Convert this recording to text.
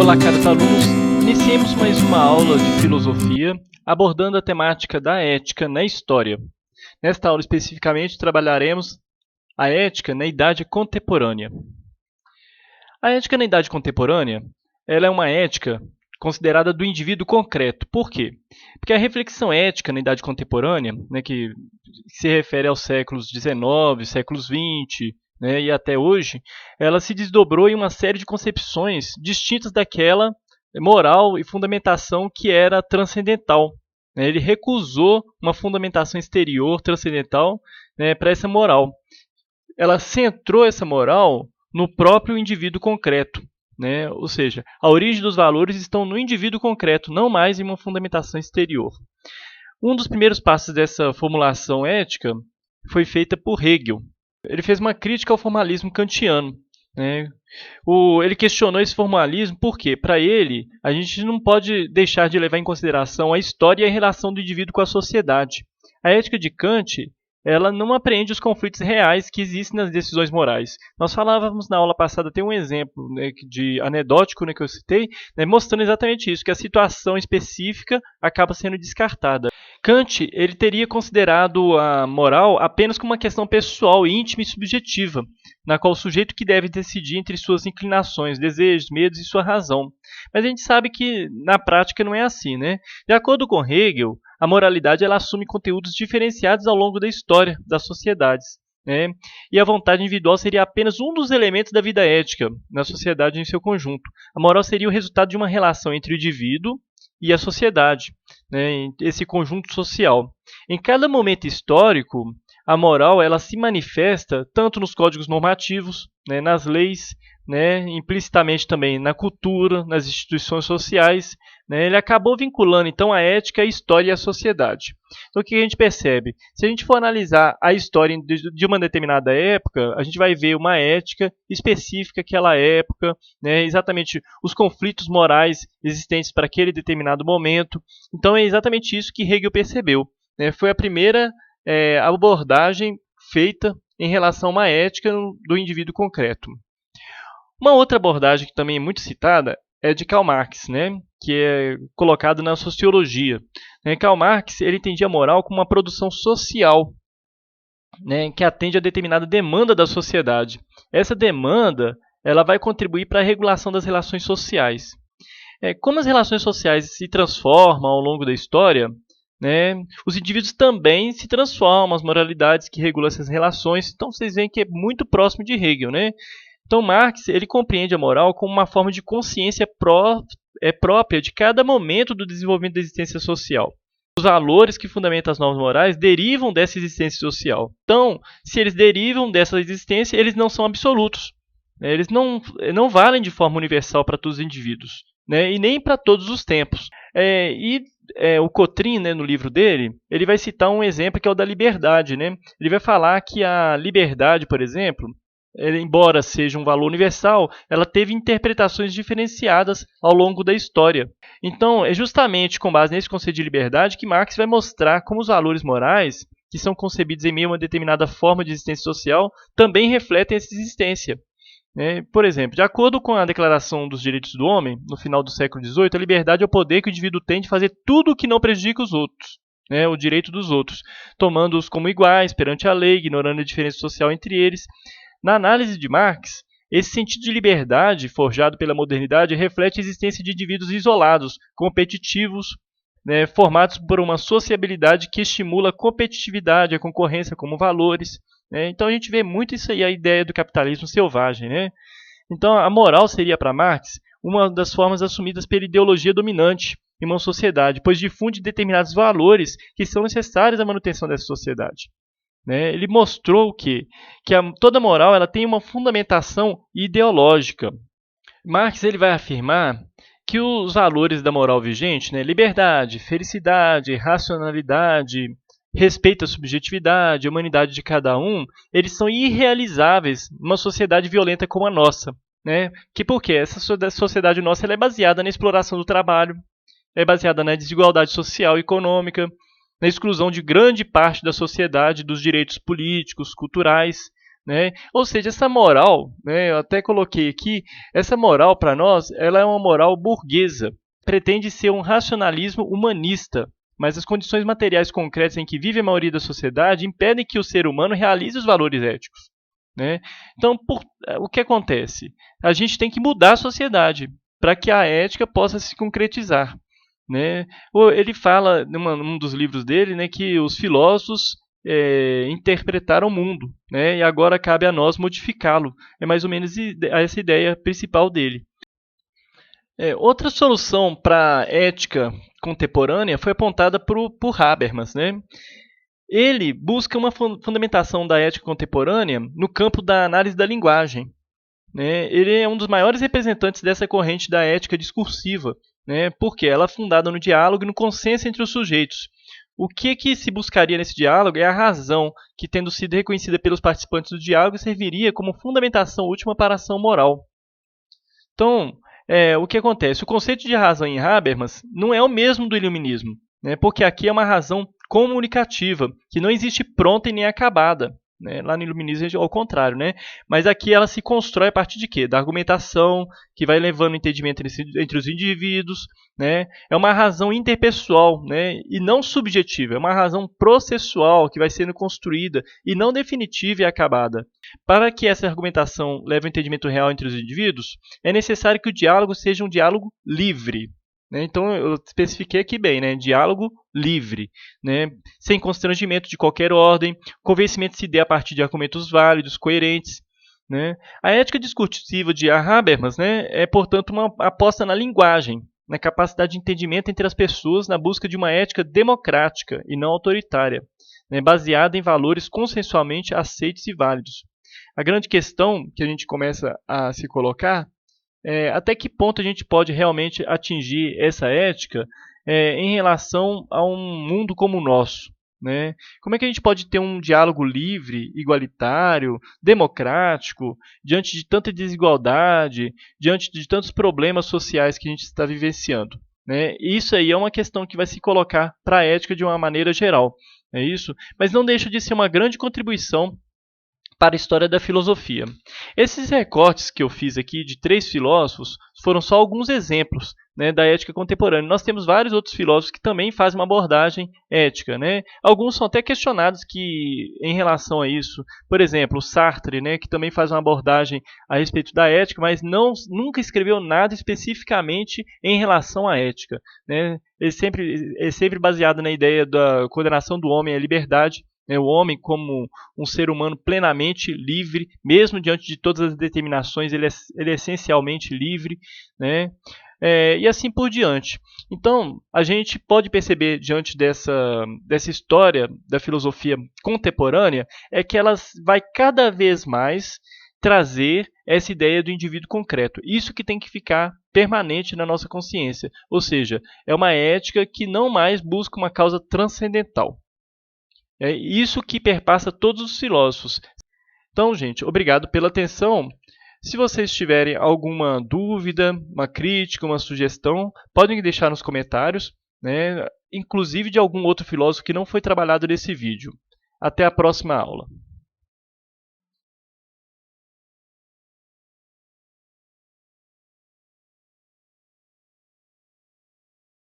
Olá, caros alunos. Iniciemos mais uma aula de filosofia abordando a temática da ética na história. Nesta aula especificamente trabalharemos a ética na Idade Contemporânea. A ética na Idade Contemporânea, ela é uma ética considerada do indivíduo concreto. Por quê? Porque a reflexão ética na Idade Contemporânea, que se refere aos séculos XIX, séculos XX, e até hoje, ela se desdobrou em uma série de concepções distintas daquela moral e fundamentação que era transcendental. Ele recusou uma fundamentação exterior transcendental para essa moral. Ela centrou essa moral no próprio indivíduo concreto. Ou seja, a origem dos valores estão no indivíduo concreto, não mais em uma fundamentação exterior. Um dos primeiros passos dessa formulação ética foi feita por Hegel. Ele fez uma crítica ao formalismo kantiano. Ele questionou esse formalismo porque, para ele, a gente não pode deixar de levar em consideração a história e a relação do indivíduo com a sociedade. A ética de Kant, ela não apreende os conflitos reais que existem nas decisões morais. Nós falávamos na aula passada, tem um exemplo de anedótico que eu citei, mostrando exatamente isso, que a situação específica acaba sendo descartada. Kant ele teria considerado a moral apenas como uma questão pessoal, íntima e subjetiva, na qual o sujeito que deve decidir entre suas inclinações, desejos, medos e sua razão. Mas a gente sabe que na prática não é assim. De acordo com Hegel, a moralidade ela assume conteúdos diferenciados ao longo da história das sociedades. E a vontade individual seria apenas um dos elementos da vida ética na sociedade em seu conjunto. A moral seria o resultado de uma relação entre o indivíduo e a sociedade, esse conjunto social. Em cada momento histórico, a moral ela se manifesta tanto nos códigos normativos, nas leis, implicitamente também na cultura, nas instituições sociais. Ele acabou vinculando então a ética, a história e a sociedade. Então o que a gente percebe? Se a gente for analisar a história de uma determinada época, a gente vai ver uma ética específica àquela época, exatamente os conflitos morais existentes para aquele determinado momento. Então é exatamente isso que Hegel percebeu. Foi a primeira abordagem feita em relação a uma ética do indivíduo concreto. Uma outra abordagem que também é muito citada é de Karl Marx, que é colocado na sociologia. Karl Marx ele entendia a moral como uma produção social, que atende a determinada demanda da sociedade. Essa demanda ela vai contribuir para a regulação das relações sociais. Como as relações sociais se transformam ao longo da história, os indivíduos também se transformam, as moralidades que regulam essas relações. Então vocês veem que é muito próximo de Hegel. Então Marx ele compreende a moral como uma forma de consciência própria de cada momento do desenvolvimento da existência social. Os valores que fundamentam as normas morais derivam dessa existência social. Então, se eles derivam dessa existência, eles não são absolutos. Eles não valem de forma universal para todos os indivíduos, e nem para todos os tempos. O Cotrin, no livro dele, ele vai citar um exemplo que é o da liberdade. Ele vai falar que a liberdade, por exemplo, embora seja um valor universal, ela teve interpretações diferenciadas ao longo da história. Então, é justamente com base nesse conceito de liberdade que Marx vai mostrar como os valores morais, que são concebidos em meio a uma determinada forma de existência social, também refletem essa existência. Por exemplo, de acordo com a Declaração dos Direitos do Homem, no final do século XVIII, a liberdade é o poder que o indivíduo tem de fazer tudo o que não prejudica os outros, o direito dos outros, tomando-os como iguais perante a lei, ignorando a diferença social entre eles. Na análise de Marx, esse sentido de liberdade, forjado pela modernidade, reflete a existência de indivíduos isolados, competitivos, formados por uma sociabilidade que estimula a competitividade, a concorrência como valores. Então a gente vê muito isso aí, a ideia do capitalismo selvagem. Então a moral seria para Marx uma das formas assumidas pela ideologia dominante em uma sociedade, pois difunde determinados valores que são necessários à manutenção dessa sociedade. Ele mostrou que toda moral ela tem uma fundamentação ideológica. Marx ele vai afirmar que os valores da moral vigente, liberdade, felicidade, racionalidade, respeito à subjetividade, à humanidade de cada um, eles são irrealizáveis numa sociedade violenta como a nossa. Por quê? Essa sociedade nossa ela é baseada na exploração do trabalho, é baseada na desigualdade social e econômica, na exclusão de grande parte da sociedade dos direitos políticos, culturais, né? Ou seja, essa moral, né, eu até coloquei aqui, essa moral para nós, ela é uma moral burguesa, pretende ser um racionalismo humanista, mas as condições materiais concretas em que vive a maioria da sociedade impedem que o ser humano realize os valores éticos, né? Então, o que acontece? A gente tem que mudar a sociedade para que a ética possa se concretizar, né? Ele fala, num dos livros dele, né, que os filósofos interpretaram o mundo, né, e agora cabe a nós modificá-lo. É mais ou menos essa ideia principal dele. Outra solução para a ética contemporânea foi apontada por Habermas, né? Ele busca uma fundamentação da ética contemporânea no campo da análise da linguagem, né? Ele é um dos maiores representantes dessa corrente da ética discursiva, né? Porque ela é fundada no diálogo e no consenso entre os sujeitos. O que se buscaria nesse diálogo é a razão, que, tendo sido reconhecida pelos participantes do diálogo, serviria como fundamentação última para a ação moral. Então, o que acontece? O conceito de razão em Habermas não é o mesmo do iluminismo, né? Porque aqui é uma razão comunicativa, que não existe pronta e nem acabada, né? Lá no iluminismo é ao contrário, né? Mas aqui ela se constrói a partir de quê? Da argumentação, que vai levando o entendimento entre os indivíduos, né? É uma razão interpessoal, né? E não subjetiva, é uma razão processual que vai sendo construída e não definitiva e acabada. Para que essa argumentação leve ao entendimento real entre os indivíduos, é necessário que o diálogo seja um diálogo livre, né? Então, eu especifiquei aqui bem, né? Diálogo livre, né? Sem constrangimento de qualquer ordem, convencimento se dê a partir de argumentos válidos, coerentes, né? A ética discursiva de Habermas, né, é, portanto, uma aposta na linguagem, na capacidade de entendimento entre as pessoas, na busca de uma ética democrática e não autoritária, né, baseada em valores consensualmente aceitos e válidos. A grande questão que a gente começa a se colocar até que ponto a gente pode realmente atingir essa ética em relação a um mundo como o nosso, né? Como é que a gente pode ter um diálogo livre, igualitário, democrático, diante de tanta desigualdade, diante de tantos problemas sociais que a gente está vivenciando, né? Isso aí é uma questão que vai se colocar para a ética de uma maneira geral, é isso? Mas não deixa de ser uma grande contribuição para a história da filosofia. Esses recortes que eu fiz aqui de 3 filósofos foram só alguns exemplos, né, da ética contemporânea. Nós temos vários outros filósofos que também fazem uma abordagem ética, né? Alguns são até questionados em relação a isso. Por exemplo, o Sartre, né, que também faz uma abordagem a respeito da ética, mas nunca escreveu nada especificamente em relação à ética, né? Ele é sempre baseado na ideia da condenação do homem à liberdade, o homem como um ser humano plenamente livre, mesmo diante de todas as determinações, ele é essencialmente livre, né? E assim por diante. Então, a gente pode perceber, diante dessa história da filosofia contemporânea, que ela vai cada vez mais trazer essa ideia do indivíduo concreto. Isso que tem que ficar permanente na nossa consciência. Ou seja, é uma ética que não mais busca uma causa transcendental. É isso que perpassa todos os filósofos. Então, gente, obrigado pela atenção. Se vocês tiverem alguma dúvida, uma crítica, uma sugestão, podem deixar nos comentários, né? Inclusive de algum outro filósofo que não foi trabalhado nesse vídeo. Até a próxima aula.